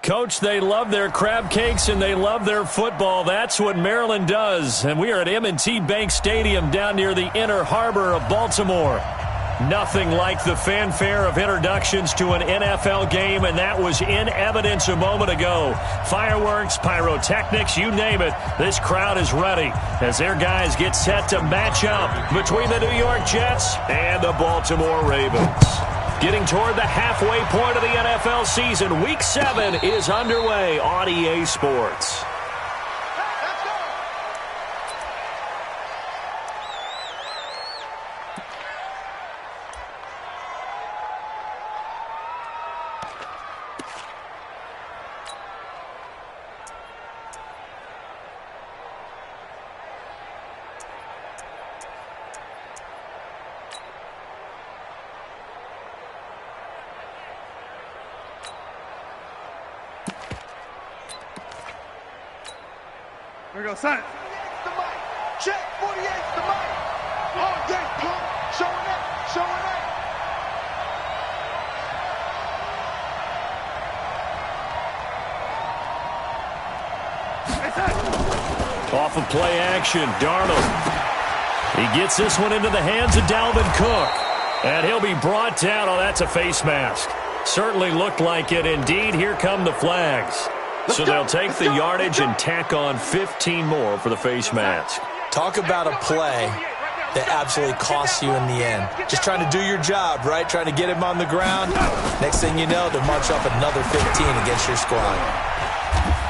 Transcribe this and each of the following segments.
Coach, they love their crab cakes and they love their football. That's what Maryland does. And we are at M&T Bank Stadium down near the Inner Harbor of Baltimore. Nothing like the fanfare of introductions to an NFL game, and that was in evidence a moment ago. Fireworks, pyrotechnics, you name it. This crowd is ready as their guys get set to match up between the New York Jets and the Baltimore Ravens. Getting toward the halfway point of the NFL season, Week 7 is underway on EA Sports. Here we go, son. The mic. Check 48, the mic. All day, pump. Showing up, showing up. Off of play action, Darnold. He gets this one into the hands of Dalvin Cook. And he'll be brought down. Oh, that's a face mask. Certainly looked like it. Indeed, here come the flags. So they'll take the yardage and tack on 15 more for the face mask. Talk about a play that absolutely costs you in the end. Just trying to do your job, right? Trying to get him on the ground. Next thing you know, they'll march off another 15 against your squad.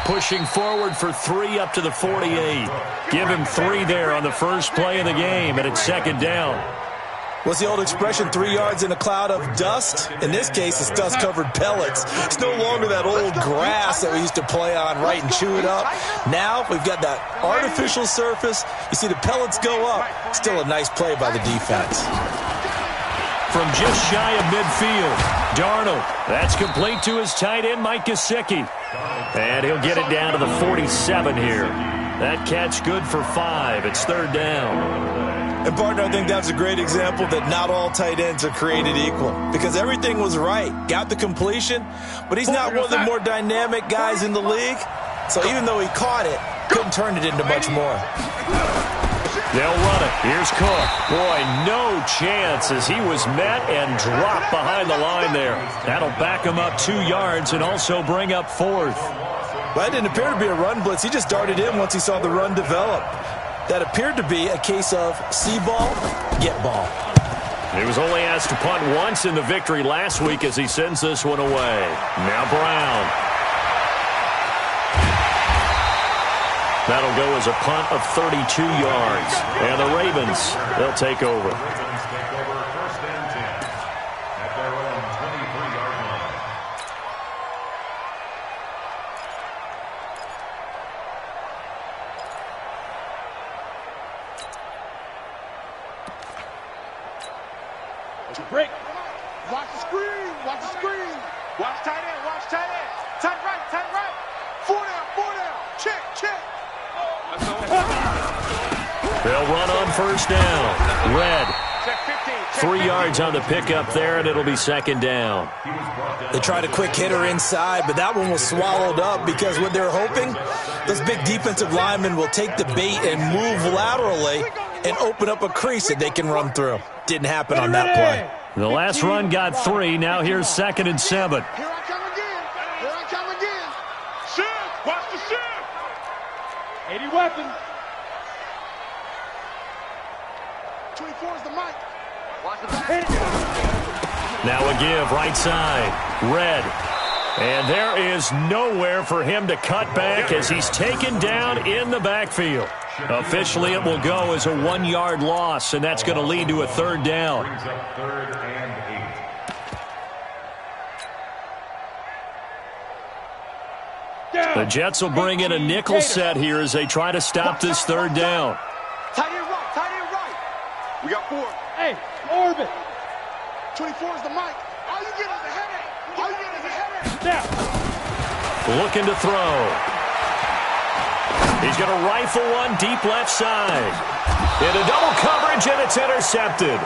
Pushing forward for 3 up to the 48. Give him 3 there on the first play of the game, and it's second down. What's the old expression, 3 yards in a cloud of dust? In this case, it's dust-covered pellets. It's no longer that old grass that we used to play on, right, and chew it up. Now we've got that artificial surface. You see the pellets go up. Still a nice play by the defense. From just shy of midfield, Darnold. That's complete to his tight end, Mike Gesicki. And he'll get it down to the 47 here. That catch good for 5. It's third down. And, partner, I think that's a great example that not all tight ends are created equal because everything was right. Got the completion, but he's not one of the more dynamic guys in the league. So even though he caught it, couldn't turn it into much more. They'll run it. Here's Cook. Boy, no chance as he was met and dropped behind the line there. That'll back him up 2 yards and also bring up 4th. Well, that didn't appear to be a run blitz. He just darted in once he saw the run develop. That appeared to be a case of see ball, get ball. He was only asked to punt once in the victory last week as he sends this one away. Now Brown. That'll go as a punt of 32 yards. And the Ravens, they'll take over. Break. Watch the screen. Watch the screen. Watch tight end. Watch tight end. Tight right. Tight right. 4 down. 4 down. Check. Check. They'll run on first down. Red. 3 yards on the pickup there, and it'll be second down. They tried a quick hitter inside, but that one was swallowed up because what they're hoping, those big defensive linemen will take the bait and move laterally and open up a crease that they can run through. Didn't happen on that play. The last run got 3. Now here's 2nd and 7. Here I come again. Here I come again. Shift. Watch the shift. 80 weapon. 24 is the mic. Watch the back. Now a give right side. Red. And there is nowhere for him to cut back as he's taken down in the backfield. Officially, it will go as a 1-yard loss, and that's going to lead to a third down. The Jets will bring in a nickel set here as they try to stop this third down. Tight end right. Tight end right. We got 4. Hey, orbit. 24 is the mic. All you get is a headache. All you get is a headache. Now. Looking to throw. He's going to rifle one deep left side. Into double coverage, and it's intercepted.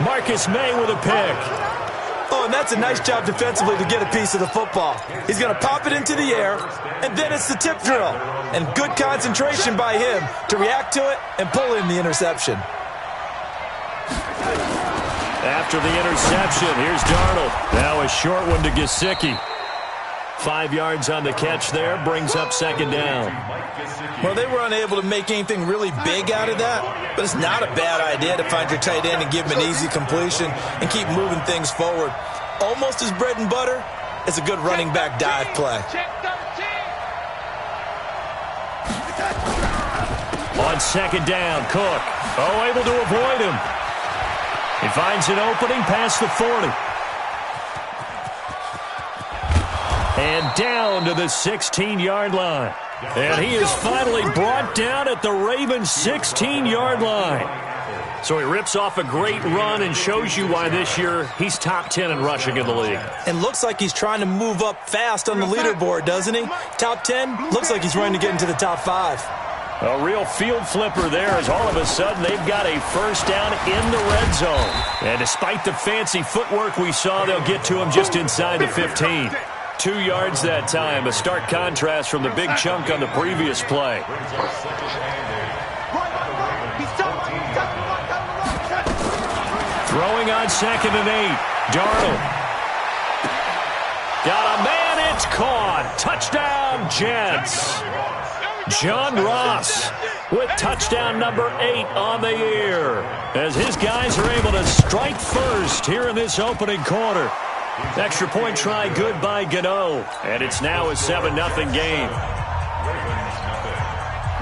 Marcus May with a pick. Oh, and that's a nice job defensively to get a piece of the football. He's going to pop it into the air, and then it's the tip drill. And good concentration by him to react to it and pull in the interception. After the interception, here's Darnold. Now a short one to Gesicki. 5 yards on the catch there, brings up second down. Well, they were unable to make anything really big out of that, but it's not a bad idea to find your tight end and give him an easy completion and keep moving things forward. Almost as bread and butter as a good running back dive play. On second down, Cook. Oh, able to avoid him. He finds an opening past the 40. And down to the 16-yard line. And he is finally brought down at the Ravens' 16-yard line. So he rips off a great run and shows you why this year he's top 10 in rushing in the league. And looks like he's trying to move up fast on the leaderboard, doesn't he? Top 10, looks like he's running to get into the top 5. A real field flipper there as all of a sudden they've got a first down in the red zone. And despite the fancy footwork we saw, they'll get to him just inside the 15. 2 yards that time, a stark contrast from the big chunk on the previous play. Throwing on second and 8. Darnold. Got a man, it's caught. Touchdown, Jets. John Ross with touchdown number 8 on the year as his guys are able to strike first here in this opening quarter. Extra point try good by Gano, and it's now a 7-0 game.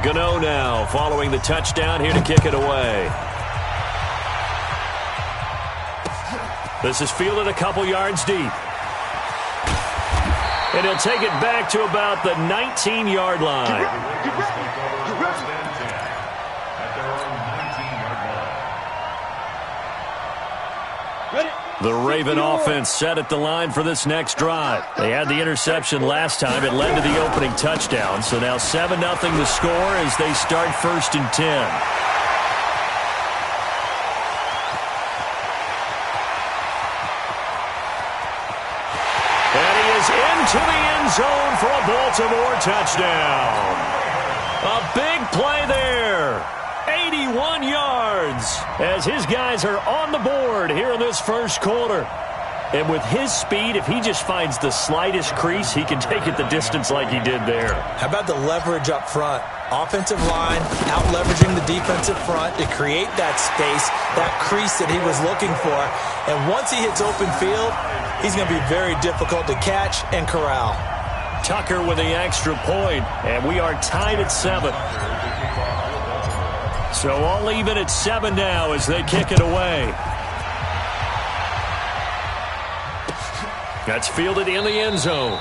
Gano now following the touchdown here to kick it away. This is fielded a couple yards deep. And he'll take it back to about the 19-yard line. The Raven offense set at the line for this next drive. They had the interception last time. It led to the opening touchdown. So now 7-0 the score as they start first and 10. And he is into the end zone for a Baltimore touchdown. A big play there. 81 yards as his guys are on the board here in this first quarter. And with his speed, if he just finds the slightest crease, he can take it the distance like he did there. How about the leverage up front? Offensive line out-leveraging the defensive front to create that space, that crease that he was looking for. And once he hits open field, he's going to be very difficult to catch and corral. Tucker with the extra point, and we are tied at 7. So all even at 7 now as they kick it away. That's fielded in the end zone.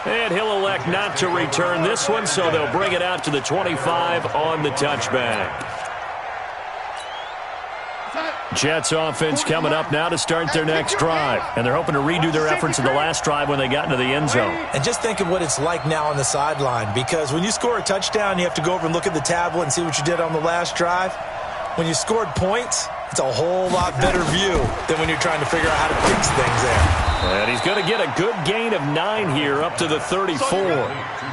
And he'll elect not to return this one, so they'll bring it out to the 25 on the touchback. Jets offense coming up now to start their next drive. And they're hoping to redo their efforts in the last drive when they got into the end zone. And just think of what it's like now on the sideline, because when you score a touchdown, you have to go over and look at the tablet and see what you did on the last drive. When you scored points, it's a whole lot better view than when you're trying to figure out how to fix things there. And he's going to get a good gain of 9 here up to the 34.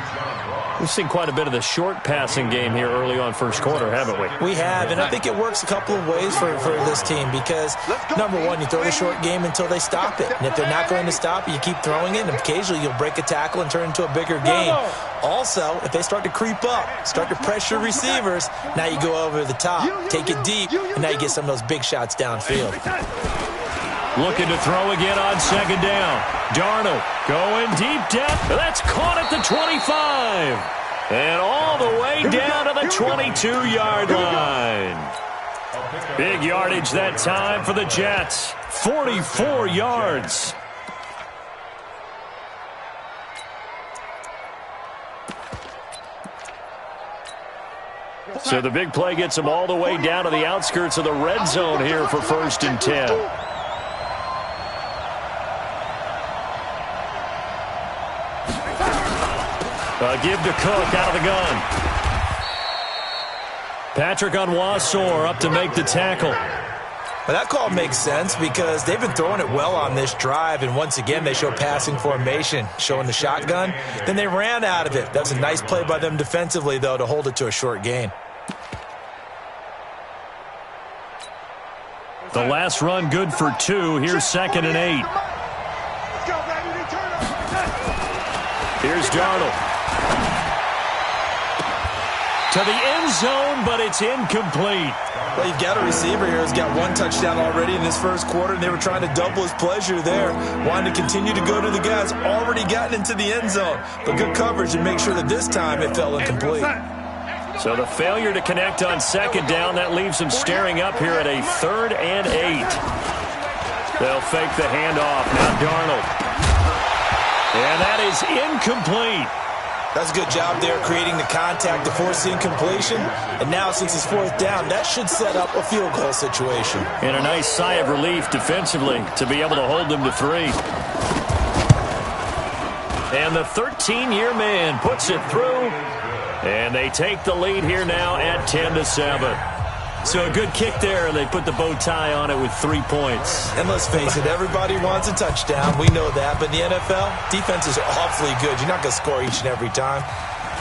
We've seen quite a bit of the short passing game here early on first quarter, haven't we? We have, and I think it works a couple of ways for this team because, number one, you throw the short game until they stop it. And if they're not going to stop it, you keep throwing it, and occasionally you'll break a tackle and turn it into a bigger game. Also, if they start to creep up, start to pressure receivers, now you go over the top, take it deep, and now you get some of those big shots downfield. Looking to throw again on second down. Darnold going deep depth. That's caught at the 25. And all the way down to the 22-yard line. Big yardage that time for the Jets. 44 yards. So the big play gets them all the way down to the outskirts of the red zone here for first and 10. Give to Cook out of the gun. Patrick Onwuasor up to make the tackle. Well, that call makes sense because they've been throwing it well on this drive, and once again they show passing formation, showing the shotgun. Then they ran out of it. That's a nice play by them defensively, though, to hold it to a short gain. The last run good for 2. Here's 2nd and 8. Here's Darnold. To the end zone, but it's incomplete. Well, you've got a receiver here who's got 1 touchdown already in this first quarter, and they were trying to double his pleasure there. Wanted to continue to go to the guys already gotten into the end zone. But good coverage and make sure that this time it fell incomplete. So the failure to connect on 2nd down, that leaves them staring up here at a 3rd and 8. They'll fake the handoff. Now Darnold. And that is incomplete. That's a good job there creating the contact to force the incompletion. And now since it's 4th down, that should set up a field goal situation. And a nice sigh of relief defensively to be able to hold them to 3. And the 13-year man puts it through. And they take the lead here now at 10-7. So a good kick there, and they put the bow tie on it with 3 points. And let's face it, everybody wants a touchdown. We know that. But in the NFL, defenses are awfully good. You're not going to score each and every time.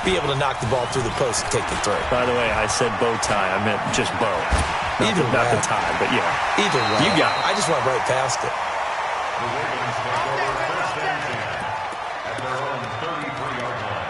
Be able to knock the ball through the post and take the throw. By the way, I said bow tie. I meant just bow. Not the tie, but yeah. Either way. You got it. I just went right past it. The Ravens take over 1st and 10 at their own 33-yard line.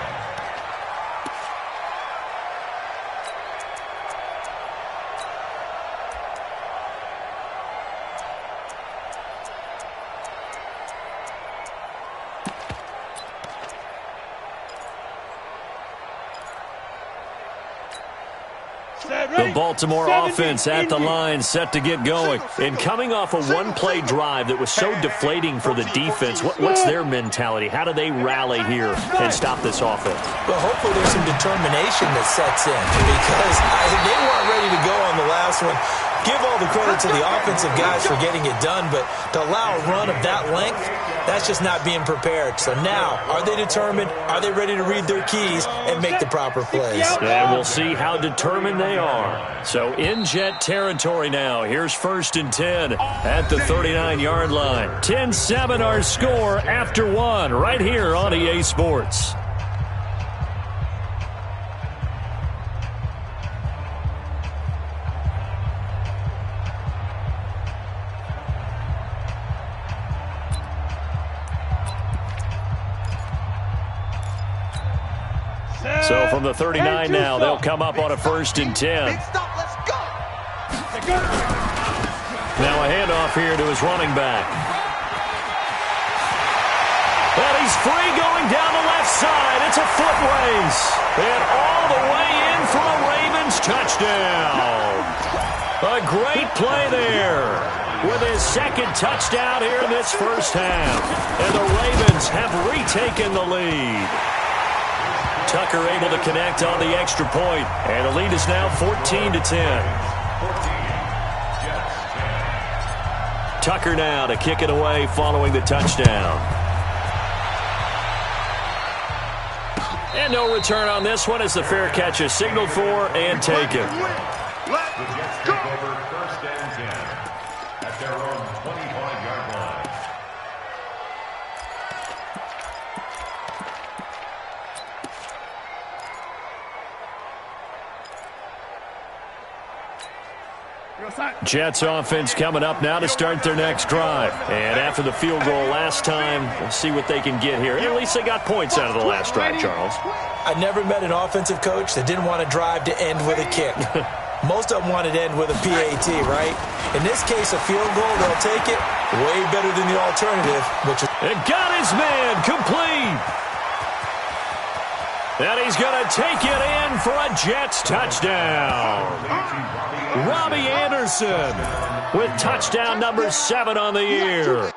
The Baltimore offense at the line, set to get going. And coming off a one-play drive that was so deflating for the defense, what's their mentality? How do they rally here and stop this offense? Well, hopefully there's some determination that sets in because they weren't ready to go on the last one. Give all the credit to the offensive guys for getting it done, but to allow a run of that length, that's just not being prepared. So now, are they determined? Are they ready to read their keys and make the proper plays? And we'll see how determined they are. So in Jet territory now. Here's 1st and 10 at the 39-yard line. 10-7 our score after 1 right here on EA Sports. So from the 39 now, they'll come up on a 1st and 10. Now a handoff here to his running back. And he's free going down the left side. It's a foot race. And all the way in for a Ravens touchdown. A great play there with his 2nd touchdown here in this first half. And the Ravens have retaken the lead. Tucker able to connect on the extra point, and the lead is now 14-10. Tucker now to kick it away following the touchdown. And no return on this one as the fair catch is signaled for and taken. The Jets take over 1st and 10 at their own 25-yard line. Jets offense coming up now to start their next drive. And after the field goal last time, we'll see what they can get here. At least they got points out of the last drive, Charles. I never met an offensive coach that didn't want to drive to end with a kick. Most of them wanted to end with a PAT, right? In this case, a field goal, they'll take it. Way better than the alternative, which is... It got his man complete. And he's going to take it in for a Jets touchdown. Robbie Anderson with touchdown number 7 on the year.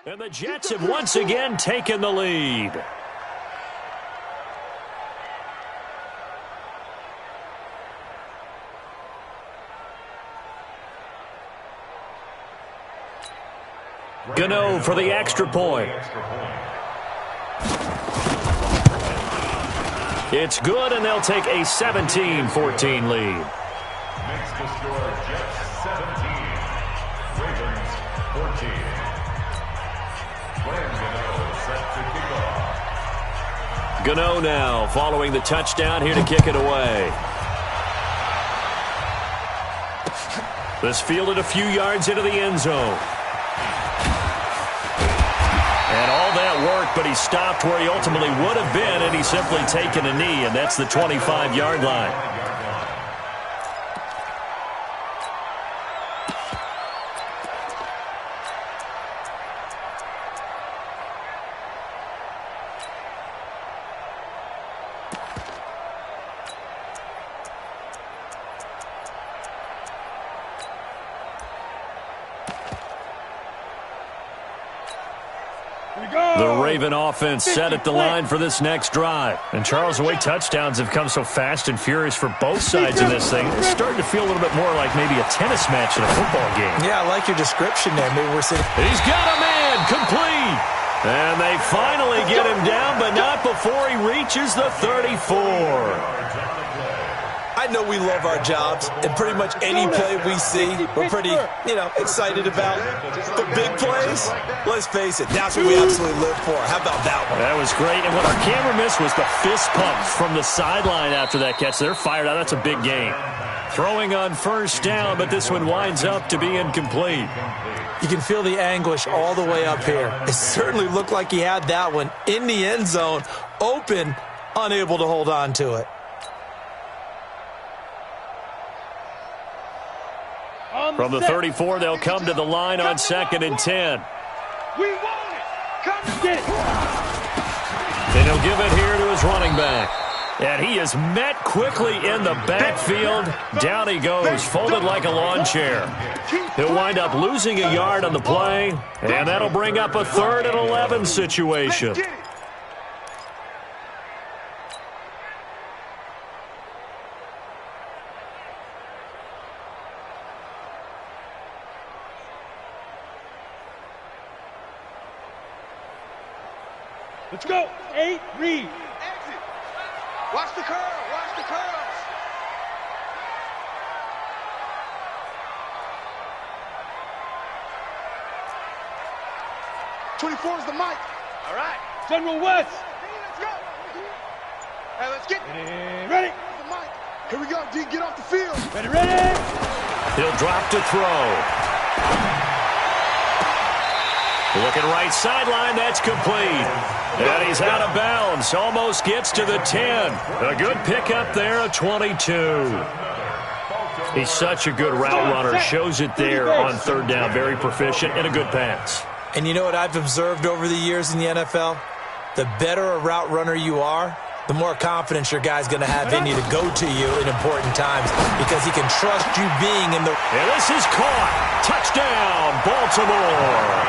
And the Jets have once again taken the lead. Gano for the extra point. It's good, and they'll take a 17-14 lead. Makes the score Jets 17, Ravens 14. Graham Gano set to kick off. Gano now following the touchdown here to kick it away. This fielded a few yards into the end zone. And all that work, but he stopped where he ultimately would have been, and he's simply taken a knee, and that's the 25-yard line. The Raven offense set at the line for this next drive. And Charles, the way touchdowns have come so fast and furious for both sides in this thing, it's starting to feel a little bit more like maybe a tennis match in a football game. Yeah, I like your description there. Maybe we're sitting. He's got a man complete. And they finally get him down, but not before he reaches the 34. I know we love our jobs, and pretty much any play we see, we're pretty, excited about. The big plays, let's face it, that's what we absolutely live for. How about that one? That was great, and what our camera missed was the fist pumps from the sideline after that catch. They're fired out. That's a big game. Throwing on first down, but this one winds up to be incomplete. You can feel the anguish all the way up here. It certainly looked like he had that one in the end zone, open, unable to hold on to it. From the 34, they'll come to the line on 2nd and 10. We want it. Come get it. And he'll give it here to his running back. And he is met quickly in the backfield. Down he goes, folded like a lawn chair. He'll wind up losing a yard on the play, and that'll bring up a 3rd and 11 situation. Let's go. 8, read. Exit. Watch the curl. Watch the curls. '24 is the mic. All right. General West. Let's go. Hey, let's get it. Ready. The mic. Here we go, D. Get off the field. Ready, ready. He'll drop to throw. Looking right sideline, that's complete. And he's out of bounds, almost gets to the 10. A good pickup there, a 22. He's such a good route runner, shows it there on 3rd down. Very proficient and a good pass. And you know what I've observed over the years in the NFL? The better a route runner you are, the more confidence your guy's going to have in you to go to you in important times because he can trust you being in the... And this is caught. Touchdown, Baltimore.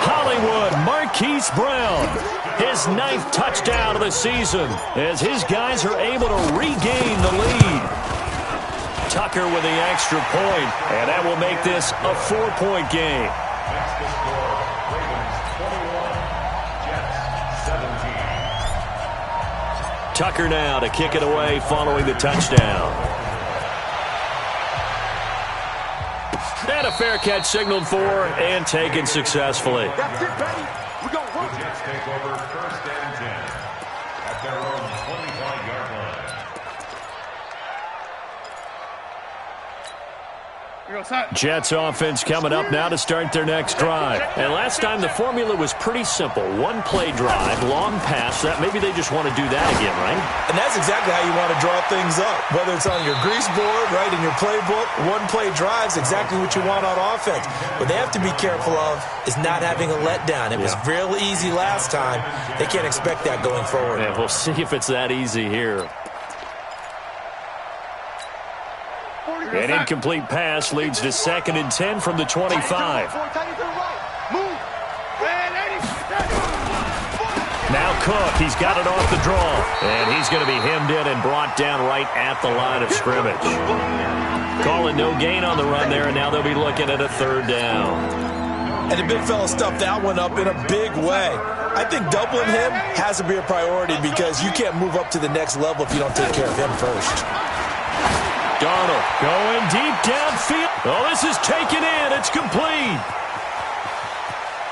Hollywood, Marquise Brown, his 9th touchdown of the season as his guys are able to regain the lead. Tucker with the extra point, and that will make this a 4-point game. That's the score. Ravens 21, Jets 17. Tucker now to kick it away following the touchdown. And a fair catch signaled for and taken successfully. That's it, baby. We're going to work. The Jets take over 1st and 10 at their own 25-yard line. Jets offense coming up now to start their next drive. And last time the formula was pretty simple. 1-play drive, long pass. That maybe they just want to do that again, right? And that's exactly how you want to draw things up. Whether it's on your grease board, right, in your playbook, 1-play drive's exactly what you want on offense. What they have to be careful of is not having a letdown. It was real easy last time. They can't expect that going forward. Yeah, we'll see if it's that easy here. An incomplete pass leads to 2nd and 10 from the 25. Now Cook, he's got it off the draw. And he's going to be hemmed in and brought down right at the line of scrimmage. Calling no gain on the run there, and now they'll be looking at a 3rd down. And the big fella stuffed that one up in a big way. I think doubling him has to be a priority because you can't move up to the next level if you don't take care of him first. Darnold going deep downfield. Oh, this is taken in. It's complete.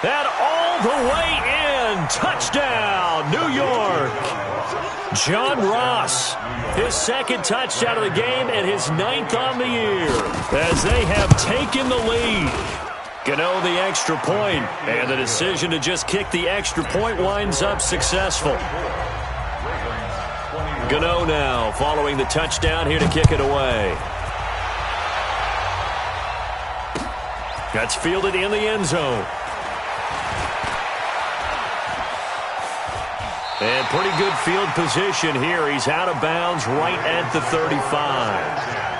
And all the way in. Touchdown, New York. John Ross, his second touchdown of the game and his 9th on the year as they have taken the lead. Gano the extra point, and the decision to just kick the extra point winds up successful. Gano now following the touchdown here to kick it away. That's fielded in the end zone. And pretty good field position here. He's out of bounds right at the 35.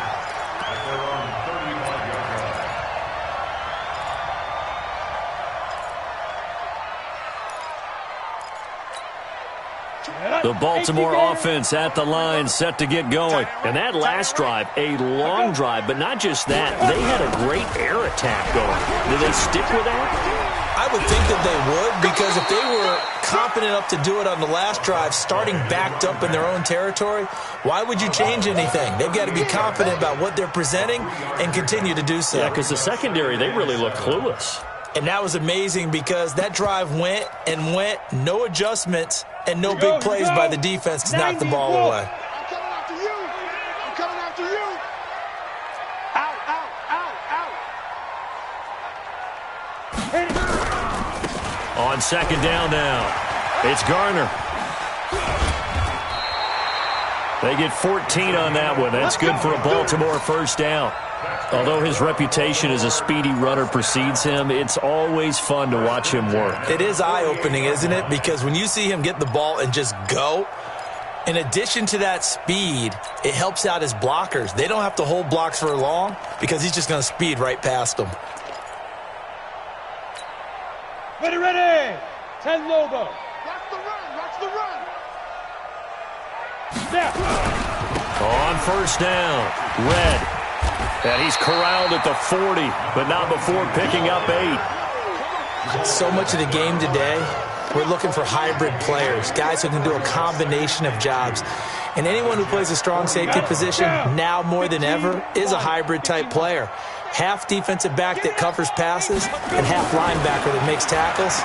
The Baltimore offense at the line set to get going. And that last drive, a long drive, but not just that. They had a great air attack going. Did they stick with that? I would think that they would, because if they were confident enough to do it on the last drive, starting backed up in their own territory, why would you change anything? They've got to be confident about what they're presenting and continue to do so. Yeah, because the secondary, they really look clueless. And that was amazing because that drive went and went, no adjustments, and no big plays by the defense to knock the ball away. I'm coming after you. I'm coming after you. Out, out, out, out. On second down now, it's Garner. They get 14 on that one. That's good for a Baltimore first down. Although his reputation as a speedy runner precedes him, it's always fun to watch him work. It is eye-opening, isn't it? Because when you see him get the ball and just go, in addition to that speed, it helps out his blockers. They don't have to hold blocks for long because he's just going to speed right past them. Ready, ready. 10 Lobo. Watch the run. Watch the run. Snap. On first down, Red. And he's corralled at the 40, but not before picking up 8. So much of the game today, we're looking for hybrid players, guys who can do a combination of jobs. And anyone who plays a strong safety position, now more than ever, is a hybrid-type player. Half defensive back that covers passes and half linebacker that makes tackles.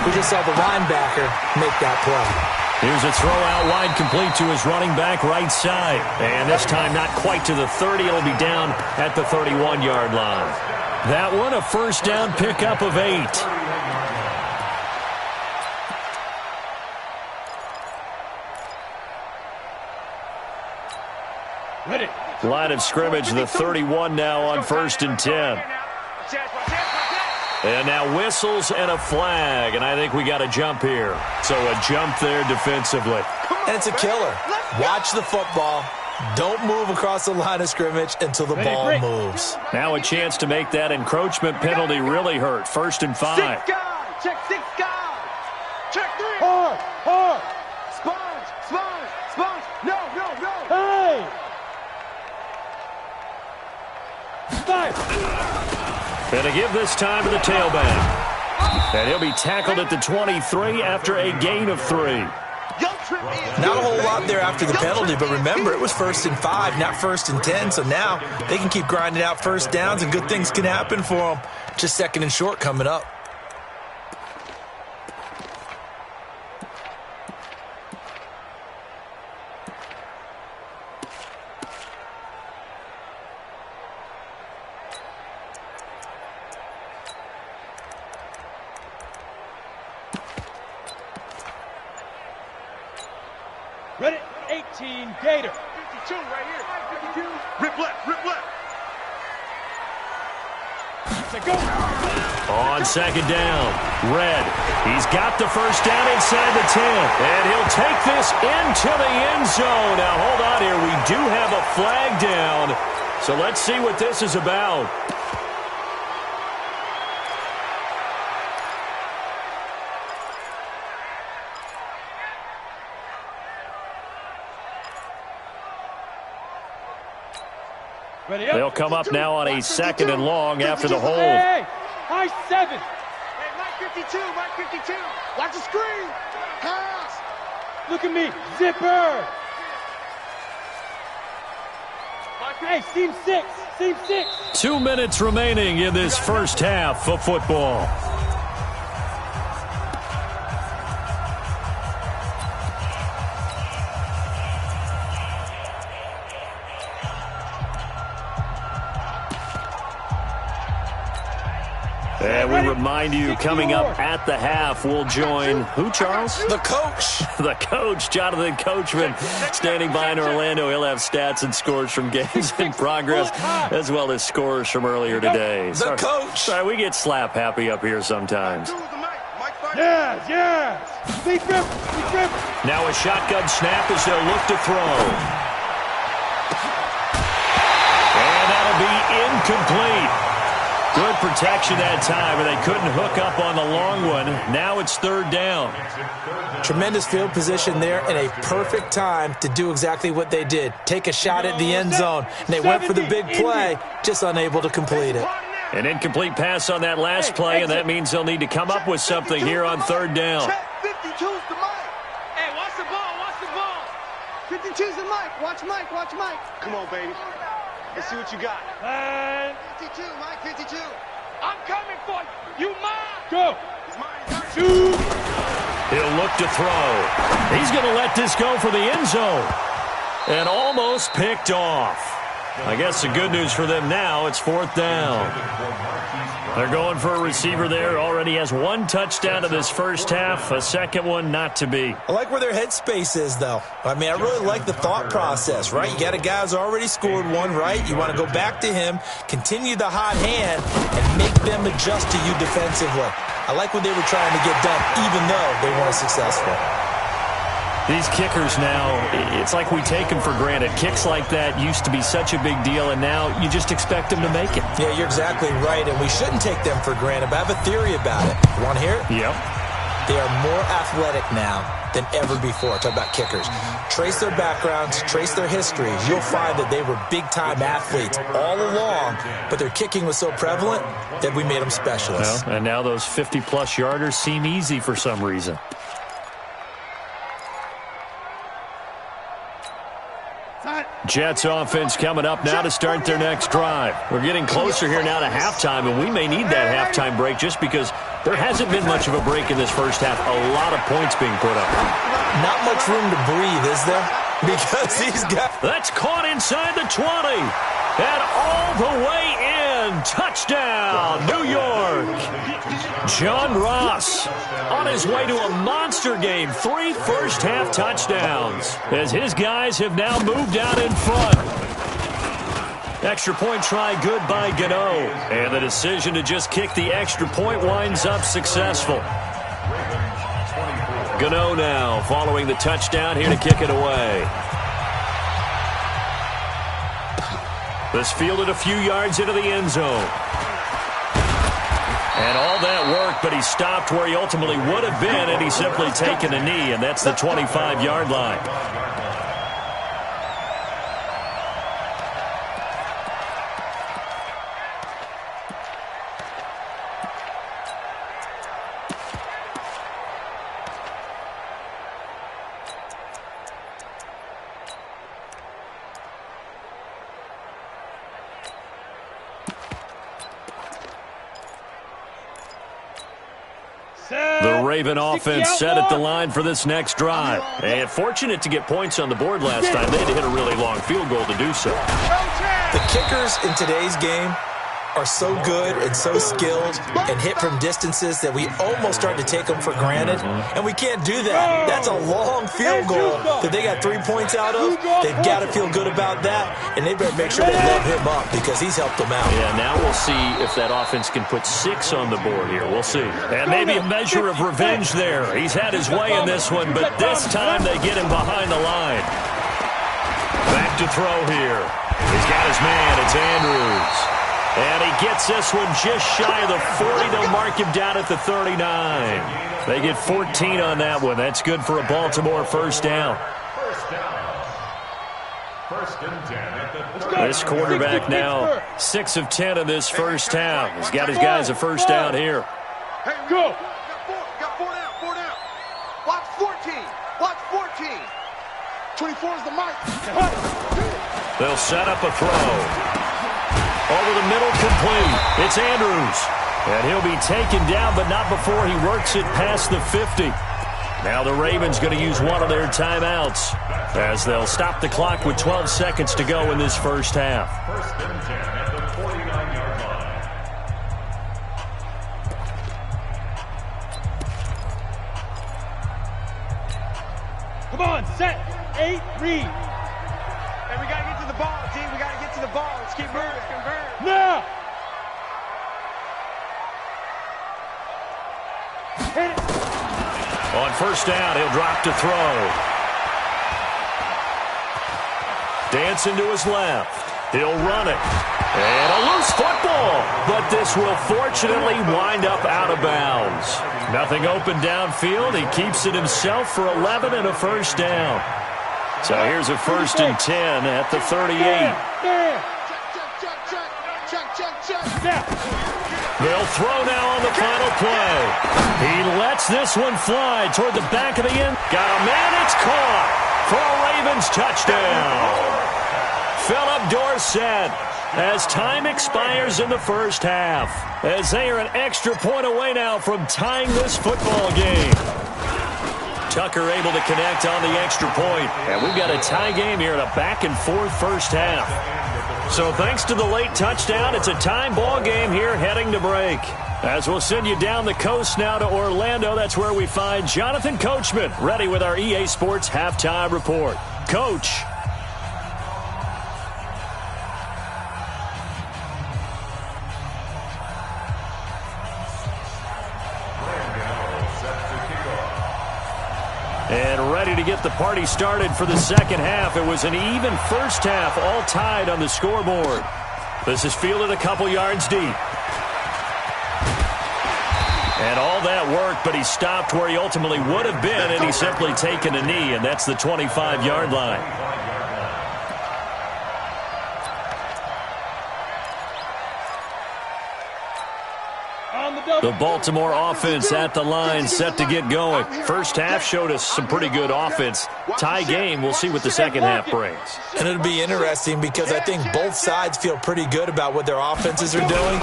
We just saw the linebacker make that play. Here's a throw out wide, complete to his running back right side. And this time not quite to the 30. It'll be down at the 31-yard line. That one a first down pickup of 8. Ready. Line of scrimmage, the 31 now on 1st and 10. And now whistles and a flag, and I think we got a jump here. So a jump there defensively. And it's a killer. Watch the football. Don't move across the line of scrimmage until the ball moves. Now a chance to make that encroachment penalty really hurt. 1st and 5. 6 guys. Check 6 guys. Check 3. Hard, hard. Sponge, sponge, sponge. No, no, no. Hey. 5. And to give this time to the tailback. And he'll be tackled at the 23 after a gain of 3. Not a whole lot there after the penalty, but remember, it was 1st and 5, not 1st and 10. So now they can keep grinding out first downs, and good things can happen for them. Just 2nd and short coming up. Ready, 18, Gator. 52 right here. 52. Rip left, rip left. Go. On 2nd down, Red. He's got the first down inside the 10. And he'll take this into the end zone. Now, hold on here. We do have a flag down. So let's see what this is about. They'll come up now on a 2nd and long after the hold. Hey, high 7. 52, Mike 52. Watch the screen. Pass. Look at me. Zipper. Hey, seam 6. Seam 6. 2 minutes remaining in this first half of football. And we remind you, coming up at the half, we'll join who, Charles? The coach. The coach, Jonathan Coachman, standing by in Orlando. He'll have stats and scores from games in progress, as well as scores from earlier today. The coach. Sorry, we get slap happy up here sometimes. Yes. Big grip. Now a shotgun snap as they'll look to throw. And that'll be incomplete. Good protection that time, and they couldn't hook up on the long one. Now it's third down. Tremendous field position there and a perfect time to do exactly what they did. Take a shot at the end zone. And they went for the big play, just unable to complete it. An incomplete pass on that last play, and that means they'll need to come up with something here on third down. 52's the Mike. Hey, watch the ball. 52's the Mike. Watch Mike. Come on, baby. Let's see what you got. 52, Mike, 52. I'm coming for you. You mine. Go. It's mine. Shoot. He'll look to throw. He's going to let this go for the end zone. And almost picked off. I guess the good news for them now, it's fourth down. They're going for a receiver there. Already has one touchdown in this first half. A second one not to be. I like where their headspace is, though. I mean, I really like the thought process, right? You got a guy who's already scored one, right? You want to go back to him, continue the hot hand, and make them adjust to you defensively. I like what they were trying to get done, even though they weren't successful. These kickers now, it's like we take them for granted. Kicks like that used to be such a big deal, and now you just expect them to make it. Yeah, you're exactly right, and we shouldn't take them for granted, but I have a theory about it. You want to hear it? Yep. They are more athletic now than ever before. Talk about kickers. Trace their backgrounds, trace their history. You'll find that they were big-time athletes all along, but their kicking was so prevalent that we made them specialists. Well, and now those 50-plus yarders seem easy for some reason. Jets offense coming up now to start their next drive. We're getting closer here now to halftime, and we may need that halftime break just because there hasn't been much of a break in this first half. A lot of points being put up. Not much room to breathe, is there? Because these guys... That's caught inside the 20. And all the way in. Touchdown, New York. John Ross on his way to a monster game. 3 first-half touchdowns as his guys have now moved out in front. Extra point try good by Gano. And the decision to just kick the extra point winds up successful. Gano now following the touchdown here to kick it away. This fielded a few yards into the end zone. And all that work, but he stopped where he ultimately would have been, and he's simply taken a knee, and that's the 25-yard line. The Raven offense set at the line for this next drive. And fortunate to get points on the board last time. They had to hit a really long field goal to do so. The kickers in today's game are so good and so skilled and hit from distances that we almost start to take them for granted. And we can't do that. That's a long field goal that they got 3 points out of. They've got to feel good about that, and they better make sure they load him up because he's helped them out. Yeah, now we'll see if that offense can put 6 on the board here. We'll see. And maybe a measure of revenge there. He's had his way in this one, but this time they get him behind the line. Back to throw here. He's got his man. It's Andrews. And he gets this one just shy of the 40. They'll mark him down at the 39. They get 14 on that one. That's good for a Baltimore first down. First and 10 at the This quarterback now 6 of 10 in this first half. He's got his guys a first down here. Hey, go. Got four down, four down. Watch 14. Watch 14. 24 is the mic. They'll set up a throw. Over the middle, complete. It's Andrews. And he'll be taken down, but not before he works it past the 50. Now the Ravens going to use one of their timeouts as they'll stop the clock with 12 seconds to go in this first half. First and 10 at the 49-yard line. Come on, set, 8, read. Hey, we got to get to the ball, D. We got to get to the ball. Let's keep moving. Convert. Now. Hit it. On first down, he'll drop to throw. Dancing to his left. He'll run it. And a loose football. But this will fortunately wind up out of bounds. Nothing open downfield. He keeps it himself for 11 and a first down. So here's a first and 10 at the 38. Check. They'll throw now on the final play. He lets this one fly toward the back of the end. Got a man, it's caught for a Ravens touchdown. Philip Dorsett as time expires in the first half, as they are an extra point away now from tying this football game. Tucker able to connect on the extra point, and we've got a tie game here in a back-and-forth first half. So thanks to the late touchdown, it's a time ball game here heading to break. As we'll send you down the coast now to Orlando, that's where we find Jonathan Coachman ready with our EA Sports halftime report. Coach. And ready to get the party started for the second half. It was an even first half, all tied on the scoreboard. This is fielded a couple yards deep. And all that worked, but he stopped where he ultimately would have been, and he's simply taken a knee, and that's the 25-yard line. The Baltimore offense at the line, set to get going. First half showed us some pretty good offense. Tie game, we'll see what the second half brings. And it'll be interesting because I think both sides feel pretty good about what their offenses are doing.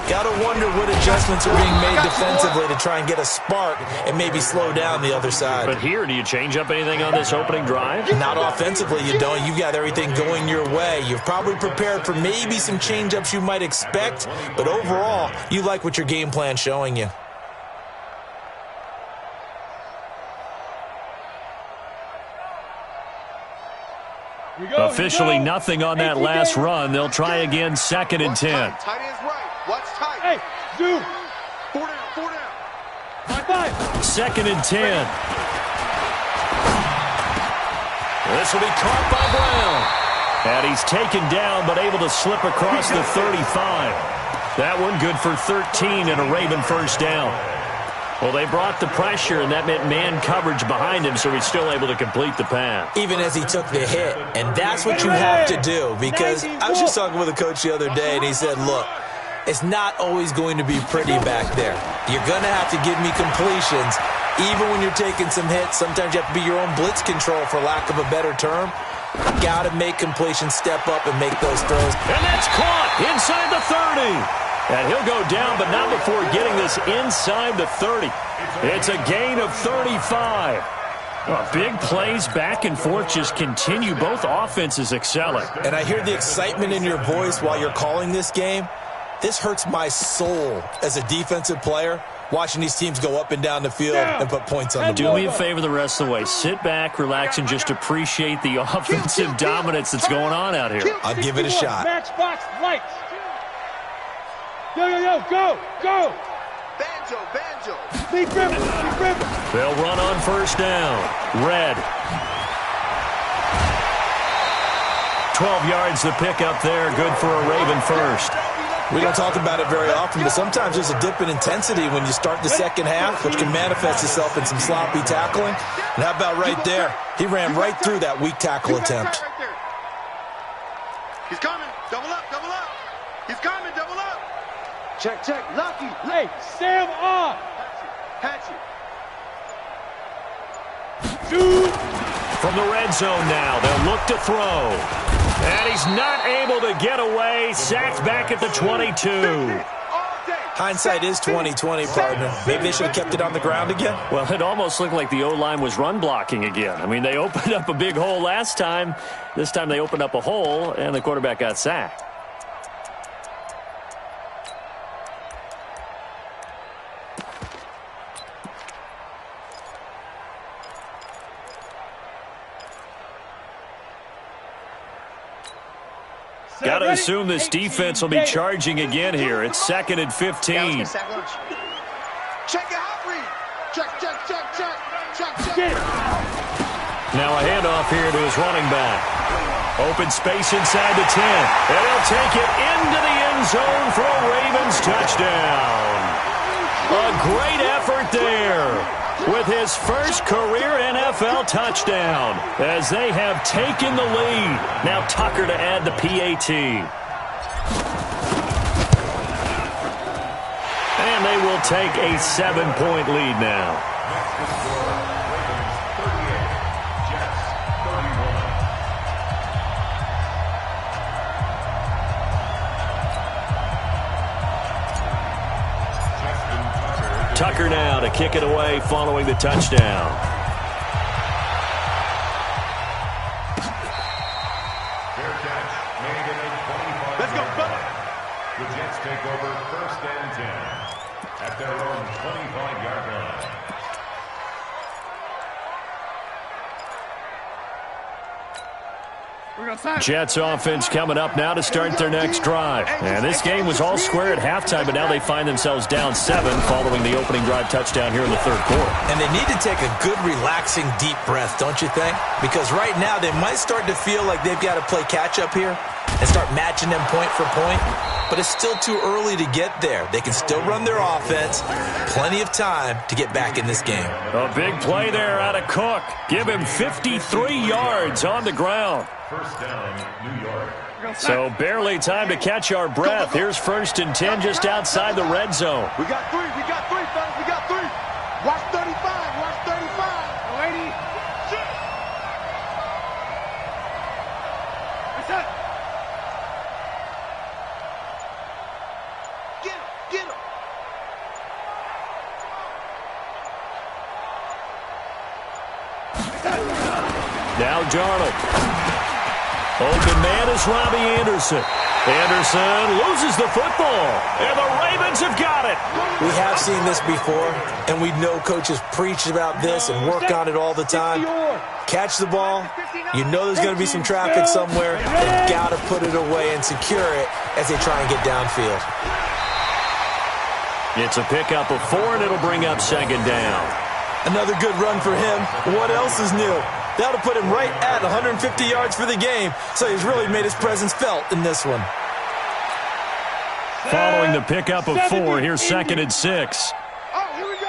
Got to wonder what adjustments are being made defensively to try and get a spark and maybe slow down the other side. But here, do you change up anything on this opening drive? Not offensively, you don't. You've got everything going your way. You've probably prepared for maybe some change-ups you might expect, but overall, you like what your game plan's showing you. Officially nothing on that last run. They'll try again, 2nd and 10. Tight end's right. Watch tight. Hey, zoom. 4 down, 4 down. 5. 2nd and 10. This will be caught by Brown. And he's taken down, but able to slip across the 35. That one good for 13 and a Raven first down. Well, they brought the pressure, and that meant man coverage behind him, so he's still able to complete the pass. Even as he took the hit, and that's what you have to do, because I was just talking with a coach the other day, and he said, look, it's not always going to be pretty back there. You're going to have to give me completions. Even when you're taking some hits, sometimes you have to be your own blitz control, for lack of a better term. Got to make completions, step up, and make those throws. And that's caught inside the 30. And he'll go down, but not before getting this inside the 30. It's a gain of 35. Big plays back and forth just continue. Both offenses excelling. And I hear the excitement in your voice while you're calling this game. This hurts my soul as a defensive player, watching these teams go up and down the field and put points on the board. Do me a favor the rest of the way. Sit back, relax, and just appreciate the offensive dominance that's going on out here. I'll give it a shot. Matchbox lights. Yo, go. Banjo. Lead river. They'll run on first down. Red. 12 yards to pick up there. Good for a Raven first. We don't talk about it very often, but sometimes there's a dip in intensity when you start the second half, which can manifest itself in some sloppy tackling. And how about right there? He ran right through that weak tackle attempt. He's coming. Double up. He's coming. Double up. Check, check. Lucky. Hey, Sam off. Patch it. From the red zone now, they'll look to throw. And he's not able to get away. Sacked back at the 22. Hindsight is 20/20, partner. Maybe they should have kept it on the ground again. Well, it almost looked like the O-line was run blocking again. I mean, they opened up a big hole last time. This time they opened up a hole, and the quarterback got sacked. Got to assume this defense will be charging again here. It's 2nd and 15. Check it out, read. Check. Now a handoff here to his running back. Open space inside the 10. And he'll take it into the end zone for a Ravens touchdown. A great effort there with his first career NFL touchdown as they have taken the lead. Now Tucker to add the PAT. And they will take a 7-point lead now. Tucker now to kick it away following the touchdown. Fair catch made at the 25. Let's go, brother. The Jets take over 1st and 10 at their own 25-yard line. Jets offense coming up now to start their next drive. And this game was all square at halftime, but now they find themselves down 7 following the opening drive touchdown here in the 3rd quarter. And they need to take a good, relaxing, deep breath, don't you think? Because right now they might start to feel like they've got to play catch-up here and start matching them point for point. But it's still too early to get there. They can still run their offense. Plenty of time to get back in this game. A big play there out of Cook. Give him 53 yards on the ground. 1st down, New York. So barely time to catch our breath. Here's 1st and 10 just outside the red zone. We got 3, fellas. We got 3. Watch 35. Watch 35. Lady. What's up? Get him. Now Darnold. Open man is Robbie Anderson. Anderson loses the football, and the Ravens have got it. We have seen this before, and we know coaches preach about this and work on it all the time. Catch the ball. You know there's going to be some traffic somewhere. They've got to put it away and secure it as they try and get downfield. It's a pickup of 4, and it'll bring up 2nd down. Another good run for him. What else is new? That'll put him right at 150 yards for the game, so he's really made his presence felt in this one. Following the pickup of 4, here's 2nd and 6. Oh, here we go.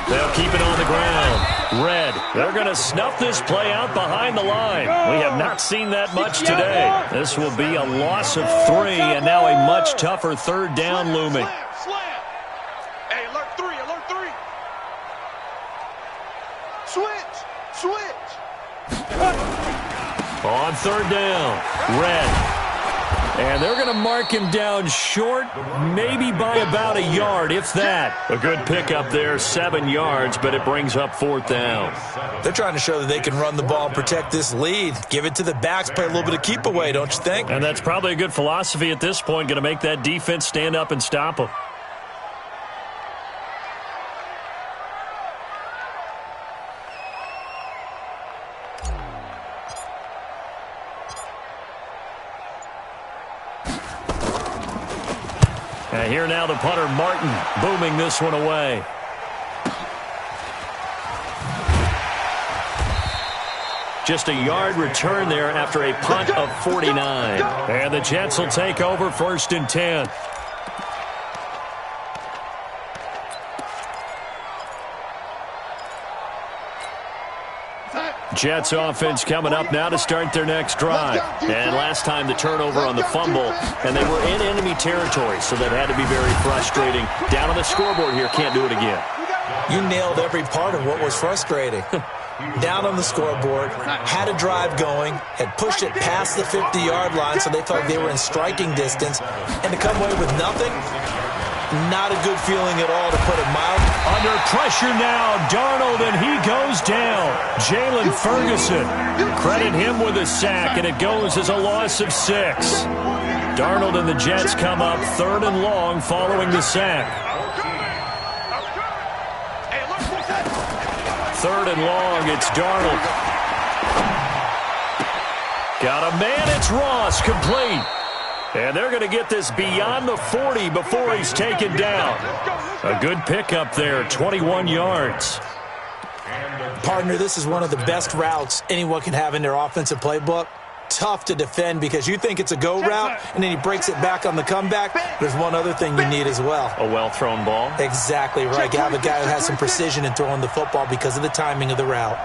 They'll keep it on the ground. Red, they're going to snuff this play out behind the line. We have not seen that much today. This will be a loss of 3, and now a much tougher 3rd down looming. Slam. Hey, alert 3. Switch. On 3rd down, Red. And they're going to mark him down short, maybe by about a yard, if that. A good pickup there, 7 yards, but it brings up 4th down. They're trying to show that they can run the ball and protect this lead. Give it to the backs, play a little bit of keep away, don't you think? And that's probably a good philosophy at this point, going to make that defense stand up and stop them. And here now the punter, Martin, booming this one away. Just a yard return there after a punt of 49. And the Jets will take over 1st and 10. Jets offense coming up now to start their next drive. And last time the turnover on the fumble, and they were in enemy territory, so that had to be very frustrating. Down on the scoreboard here, can't do it again. You nailed every part of what was frustrating. Down on the scoreboard, had a drive going, had pushed it past the 50-yard line so they felt they were in striking distance, and to come away with nothing, not a good feeling at all, to put it mildly. Under pressure now, Darnold, and he goes down. Jalen Ferguson, credit him with a sack, and it goes as a loss of 6. Darnold and the Jets come up 3rd and long following the sack. 3rd and long, it's Darnold. Got a man, it's Ross, complete. And they're going to get this beyond the 40 before he's taken down. A good pickup there, 21 yards. Partner, this is one of the best routes anyone can have in their offensive playbook. Tough to defend because you think it's a go route, and then he breaks it back on the comeback. There's one other thing you need as well. A well-thrown ball? Exactly right. You have a guy who has some precision in throwing the football because of the timing of the route.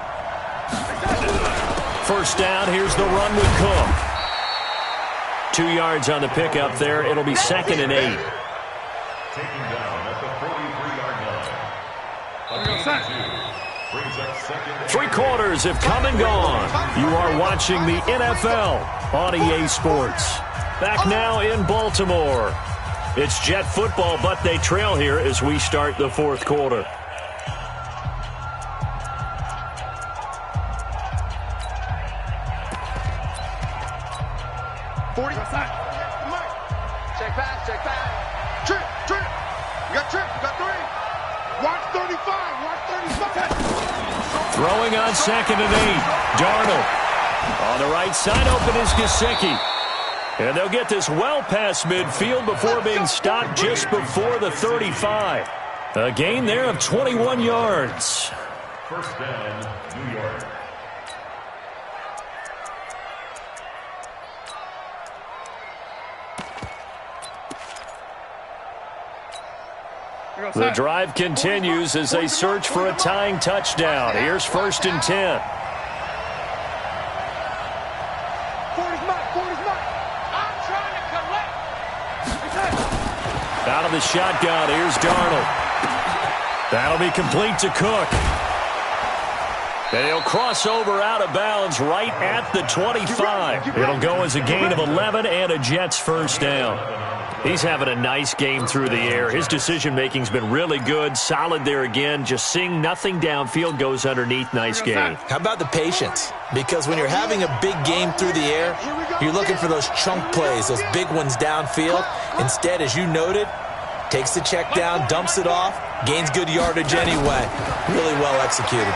First down, here's the run with Cook. 2 yards on the pickup there. It'll be 2nd and 8. Taken down at the 43-yard line. Brings up 2nd. 3 quarters have come and gone. You are watching the NFL on EA Sports. Back now in Baltimore. It's Jet football, but they trail here as we start the 4th quarter. Check back. Trip. You got Trip. You got 3. Watch 35. Watch 35. Throwing on 2nd and 8. Darnold. On the right side, open is Gesicki. And they'll get this well past midfield before being stopped just before the 35. A gain there of 21 yards. First down, New York. The drive continues as they search for a tying touchdown. Here's 1st and 10. Out of the shotgun, here's Darnold. That'll be complete to Cook. And he'll cross over out of bounds right at the 25. It'll go as a gain of 11 and a Jets first down. He's having a nice game through the air. His decision-making's been really good. Solid there again. Just seeing nothing downfield goes underneath. Nice game. How about the patience? Because when you're having a big game through the air, you're looking for those chunk plays, those big ones downfield. Instead, as you noted, takes the check down, dumps it off, gains good yardage anyway. Really well executed.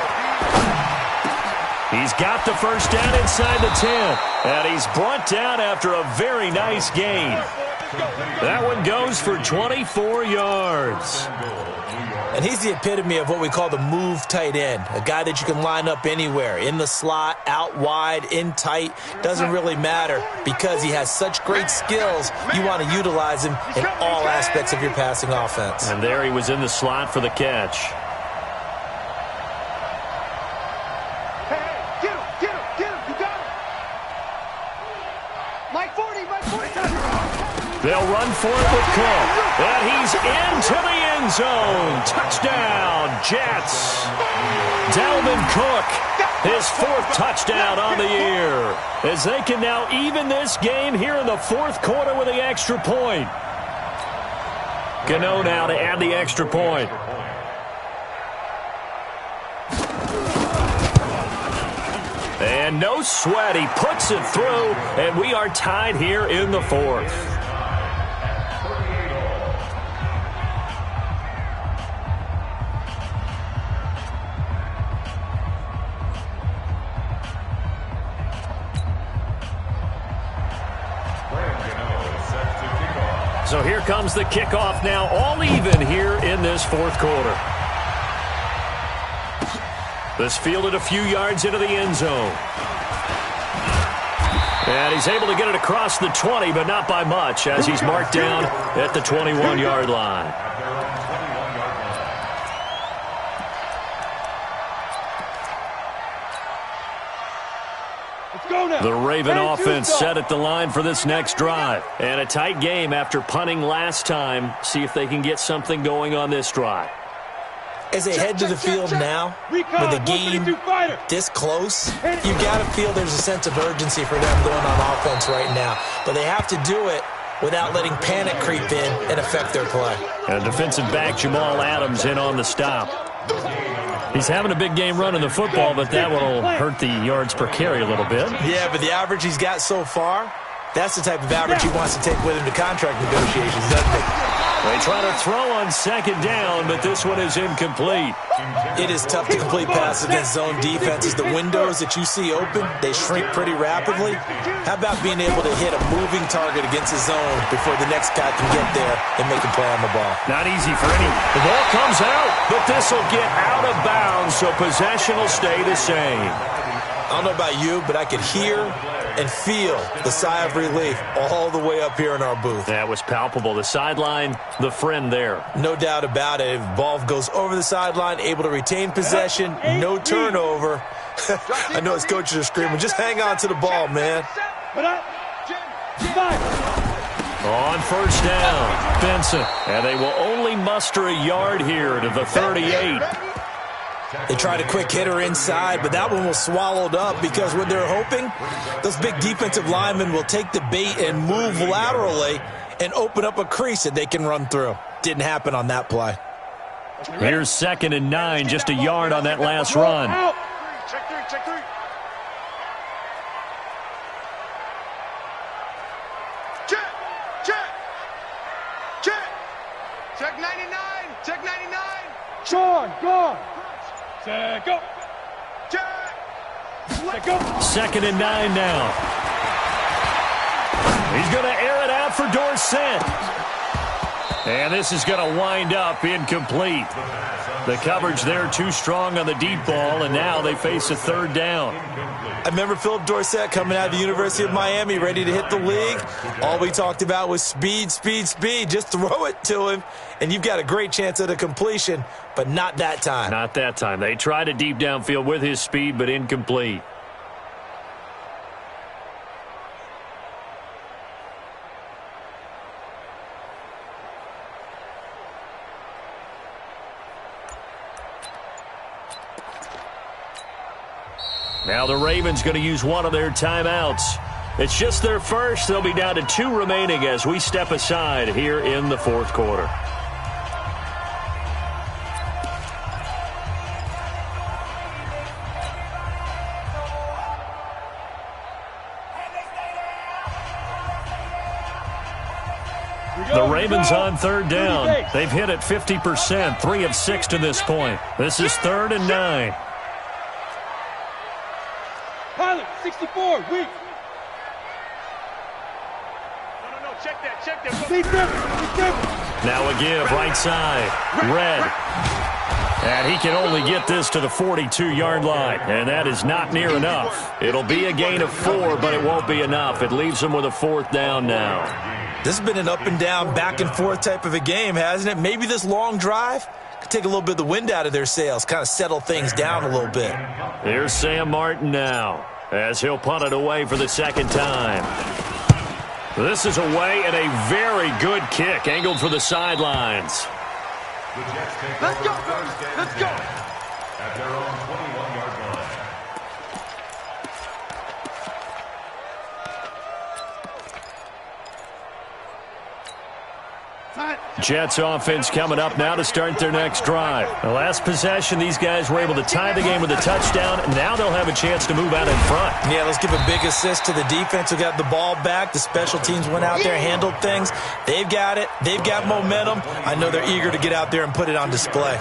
He's got the first down inside the 10. And he's brought down after a very nice gain. That one goes for 24 yards. And he's the epitome of what we call the move tight end. A guy that you can line up anywhere. In the slot, out wide, in tight. Doesn't really matter because he has such great skills. You want to utilize him in all aspects of your passing offense. And there he was in the slot for the catch. Get him. You got him. Mike 40. They'll run for it with Cook. And he's into the end zone. Touchdown, Jets. Dalvin Cook, his 4th touchdown on the year. As they can now even this game here in the 4th quarter with the extra point. Gano now to add the extra point. And no sweat. He puts it through, and we are tied here in the 4th. So here comes the kickoff now, all even here in this 4th quarter. This fielded a few yards into the end zone. And he's able to get it across the 20, but not by much, as he's marked down at the 21-yard line. The Raven offense set at the line for this next drive. And a tight game after punting last time. See if they can get something going on this drive. As they head to the field now, with the game this close, you've got to feel there's a sense of urgency for them going on offense right now. But they have to do it without letting panic creep in and affect their play. And defensive back Jamal Adams in on the stop. He's having a big game running the football, but that will hurt the yards per carry a little bit. Yeah, but the average he's got so far, that's the type of average he wants to take with him to contract negotiations, doesn't it? They try to throw on second down, but this one is incomplete. It is tough to complete passes against zone defenses. The windows that you see open, they shrink pretty rapidly. How about being able to hit a moving target against a zone before the next guy can get there and make a play on the ball? Not easy for any. The ball comes out, but this will get out of bounds, so possession will stay the same. I don't know about you, but I could hear and feel the sigh of relief all the way up here in our booth. That was palpable. The sideline, the friend there. No doubt about it. If ball goes over the sideline, able to retain possession, no turnover. I know his coaches are screaming, just hang on to the ball, man. On first down, Benson. And they will only muster a yard here to the 38. They tried a quick hitter inside, but that one was swallowed up because what they're hoping, those big defensive linemen will take the bait and move laterally and open up a crease that they can run through. Didn't happen on that play. Here's 2nd and 9, just a yard on that last run. Check three, check three. Check 99, check 99. Sean, go. Check, go. Check. Go. 2nd and 9 now. He's going to air it out for Dorsett. And this is going to wind up incomplete. The coverage there too strong on the deep ball, and now they face a 3rd down. I remember Philip Dorsett coming out of the University of Miami, ready to hit the league. All we talked about was speed, speed, speed. Just throw it to him, and you've got a great chance at a completion, but not that time. Not that time. They tried a deep downfield with his speed, but incomplete. Now the Ravens going to use one of their timeouts. It's just their first. They'll be down to 2 remaining as we step aside here in the 4th quarter. The Ravens on 3rd down. They've hit it 50%, 3 of 6 to this point. This is 3rd and 9. Pilot, 64, weak. No, check that. Be different. Now a give, right side, Red. And he can only get this to the 42-yard line, and that is not near enough. It'll be a gain of 4, but it won't be enough. It leaves them with a 4th down now. This has been an up-and-down, back-and-forth type of a game, hasn't it? Maybe this long drive could take a little bit of the wind out of their sails, kind of settle things down a little bit. Here's Sam Martin now, as he'll punt it away for the 2nd time. This is away, and a very good kick, angled for the sidelines. Let's go, let's go. At their own 21-yard line. Jets offense coming up now to start their next drive. The last possession, these guys were able to tie the game with a touchdown. Now they'll have a chance to move out in front. Yeah, let's give a big assist to the defense who got the ball back. The special teams went out there, handled things. They've got it. They've got momentum. I know they're eager to get out there and put it on display.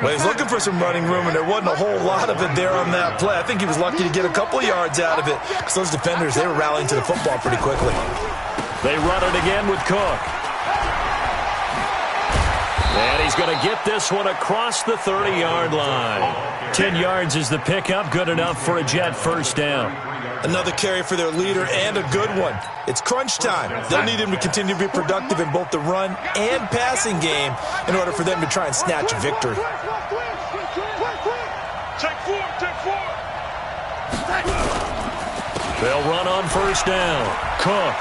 Well, he's looking for some running room, and there wasn't a whole lot of it there on that play. I think he was lucky to get a couple yards out of it because those defenders, they were rallying to the football pretty quickly. They run it again with Cook. And he's going to get this one across the 30-yard line. 10 yards is the pickup, good enough for a Jet 1st down. Another carry for their leader and a good one. It's crunch time. They'll need him to continue to be productive in both the run and passing game in order for them to try and snatch a victory. Check 4, check 4. They'll run on first down. Cook.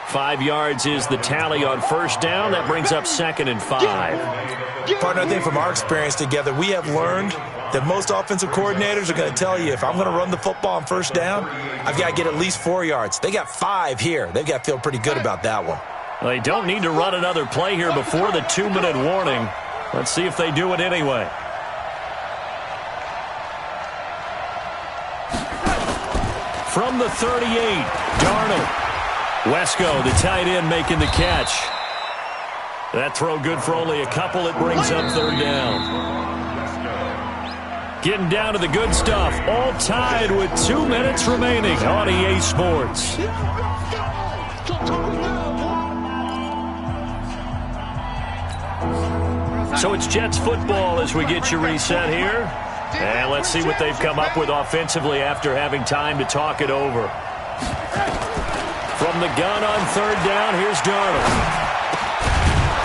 5 yards is the tally on first down. That brings up 2nd and 5. Partner, I think from our experience together, we have learned that most offensive coordinators are going to tell you, if I'm going to run the football on first down, I've got to get at least 4 yards. They got 5 here. They've got to feel pretty good about that one. They don't need to run another play here before the 2-minute warning. Let's see if they do it anyway. From the 38, Darnold. Wesco, the tight end, making the catch. That throw good for only a couple. It brings up 3rd down. Getting down to the good stuff. All tied with 2 minutes remaining on EA Sports. So it's Jets football as we get you reset here. And let's see what they've come up with offensively after having time to talk it over. From the gun on 3rd down, here's Darnold.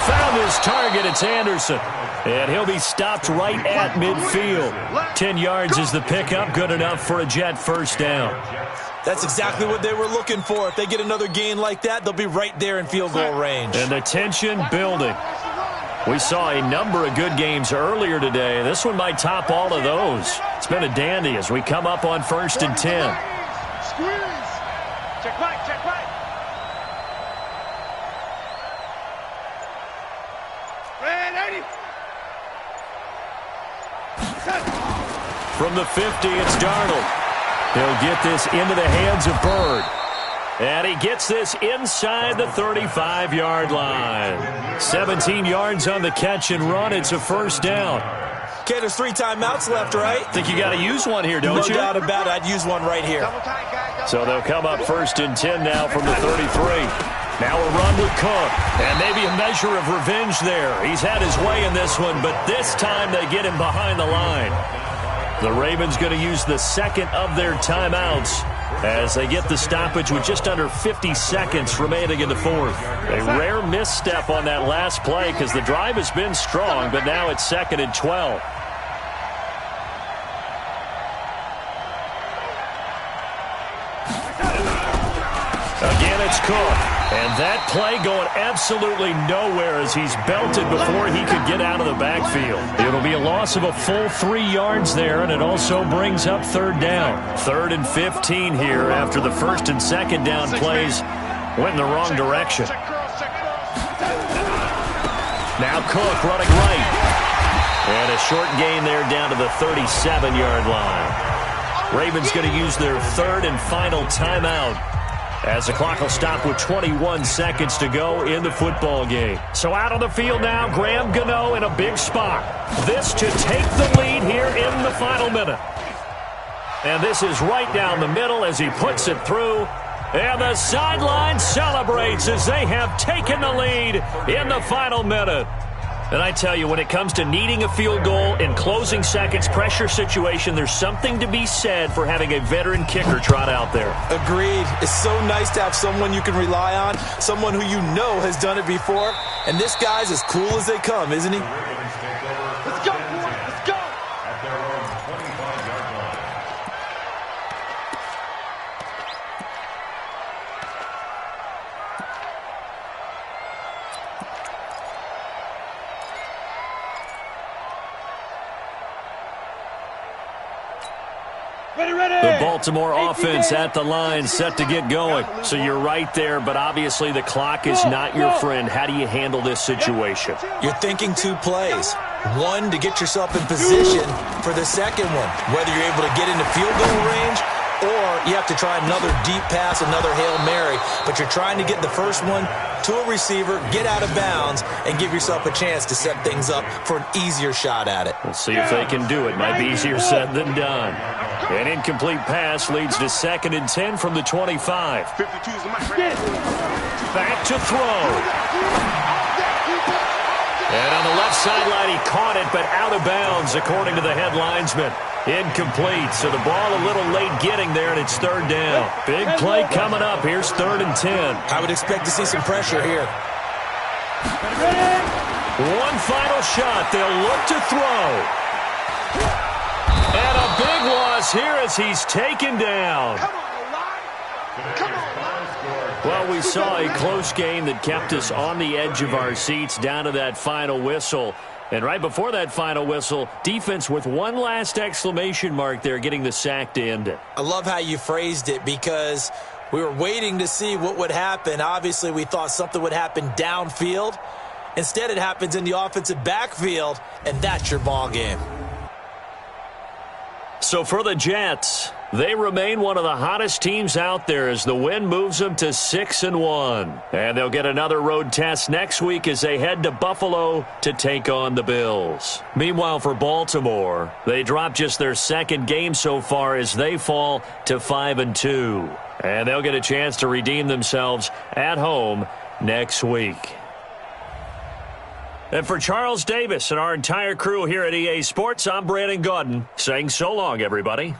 Found his target, it's Anderson. And he'll be stopped right at midfield. 10 yards is the pickup, good enough for a Jet first down. That's exactly what they were looking for. If they get another gain like that, they'll be right there in field goal range. And the tension building. We saw a number of good games earlier today. This one might top all of those. It's been a dandy as we come up on 1st and 10. Squeeze. Check right, check right. From the 50, it's Darnold. He'll get this into the hands of Bird. And he gets this inside the 35-yard line. 17 yards on the catch and run. It's a first down. Okay, there's 3 timeouts left, right? Think you got to use one here, don't you? No doubt about it. I'd use one right here. So they'll come up 1st and 10 now from the 33. Now a run with Cook. And maybe a measure of revenge there. He's had his way in this one, but this time they get him behind the line. The Ravens going to use the 2nd of their timeouts as they get the stoppage with just under 50 seconds remaining in the 4th. A rare misstep on that last play because the drive has been strong, but now it's 2nd and 12. Again, it's Cook. And that play going absolutely nowhere as he's belted before he could get out of the backfield. It'll be a loss of a full 3 yards there, and it also brings up 3rd down. 3rd and 15 here after the 1st and 2nd down plays went in the wrong direction. Now Cook running right. And a short gain there down to the 37-yard line. Ravens going to use their 3rd and final timeout, as the clock will stop with 21 seconds to go in the football game. So out on the field now, Graham Gano in a big spot. This to take the lead here in the final minute. And this is right down the middle as he puts it through. And the sideline celebrates as they have taken the lead in the final minute. And I tell you, when it comes to needing a field goal in closing seconds, pressure situation, there's something to be said for having a veteran kicker trot out there. Agreed. It's so nice to have someone you can rely on, someone who you know has done it before. And this guy's as cool as they come, isn't he? Let's go, boy. Let's go. At their own 25-yard line. The Baltimore offense at the line, set to get going. So you're right there, but obviously the clock is not your friend. How do you handle this situation? You're thinking 2 plays. One, to get yourself in position for the second one, whether you're able to get into field goal range or you have to try another deep pass, another Hail Mary. But you're trying to get the first one to a receiver, get out of bounds, and give yourself a chance to set things up for an easier shot at it. We'll see if they can do it. Might be easier said than done. An incomplete pass leads to 2nd and 10 from the 25. 52 is the mic, right? Back to throw. And on the left sideline, he caught it, but out of bounds, according to the head linesman. Incomplete, so the ball a little late getting there, and it's 3rd down. Big play coming up. Here's 3rd and 10. I would expect to see some pressure here. One final shot. They'll look to throw. And a big loss is here as he's taken down. Come on, Line. Come on, Line. Well, we saw a close game that kept us on the edge of our seats down to that final whistle. And right before that final whistle, defense with one last exclamation mark there, getting the sack to end it. I love how you phrased it, because we were waiting to see what would happen. Obviously, we thought something would happen downfield. Instead, it happens in the offensive backfield, and that's your ball game. So for the Jets, they remain one of the hottest teams out there as the win moves them to 6-1. And they'll get another road test next week as they head to Buffalo to take on the Bills. Meanwhile, for Baltimore, they drop just their second game so far as they fall to 5-2. And they'll get a chance to redeem themselves at home next week. And for Charles Davis and our entire crew here at EA Sports, I'm Brandon Gaudin saying so long, everybody.